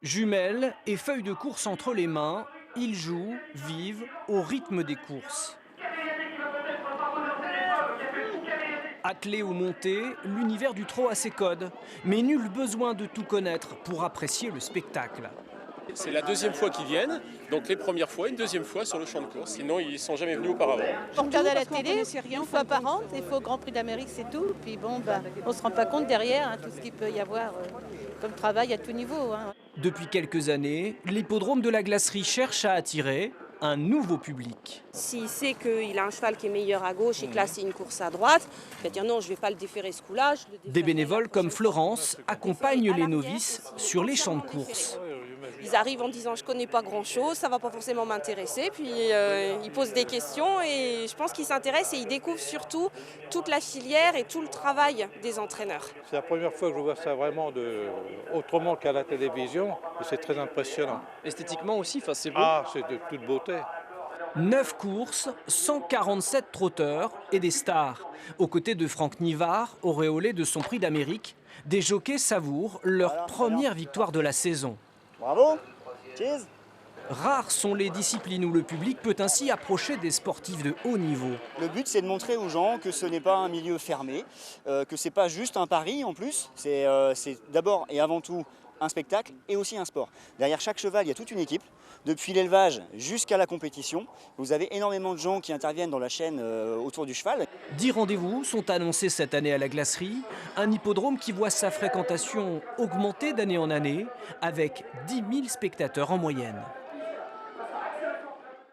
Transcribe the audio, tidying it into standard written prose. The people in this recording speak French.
Jumelles et feuilles de course entre les mains, ils jouent, vivent au rythme des courses. Attelé ou monté, l'univers du trot a ses codes, mais nul besoin de tout connaître pour apprécier le spectacle. C'est la deuxième fois qu'ils viennent, donc les premières fois, une deuxième fois sur le champ de course, sinon ils ne sont jamais venus auparavant. On regarde à la télé une fois par an, il faut au Grand Prix d'Amérique, c'est tout. Puis bon, on ne se rend pas compte derrière tout ce qu'il peut y avoir comme travail à tout niveau. Depuis quelques années, l'hippodrome de la Glacerie cherche à attirer un nouveau public. S'il sait qu'il a un cheval qui est meilleur à gauche et que là c'est une course à droite, il va dire non, je ne vais pas le déférer ce coup-là. Des bénévoles comme Florence accompagnent les novices sur les champs de course. Ils arrivent en disant je connais pas grand chose, ça va pas forcément m'intéresser, puis ils posent des questions et je pense qu'ils s'intéressent et ils découvrent surtout toute la filière et tout le travail des entraîneurs. C'est la première fois que je vois ça vraiment autrement qu'à la télévision et c'est très impressionnant. Esthétiquement aussi, c'est beau. Ah, c'est de toute beauté. 9 courses, 147 trotteurs et des stars. Aux côtés de Franck Nivard, auréolé de son prix d'Amérique, des jockeys savourent leur première victoire de la saison. Bravo, cheers. Rares sont les disciplines où le public peut ainsi approcher des sportifs de haut niveau. Le but, c'est de montrer aux gens que ce n'est pas un milieu fermé, que ce n'est pas juste un pari en plus, c'est d'abord et avant tout un spectacle et aussi un sport. Derrière chaque cheval, il y a toute une équipe, depuis l'élevage jusqu'à la compétition. Vous avez énormément de gens qui interviennent dans la chaîne autour du cheval. 10 rendez-vous sont annoncés cette année à la Glacerie, un hippodrome qui voit sa fréquentation augmenter d'année en année avec 10 000 spectateurs en moyenne.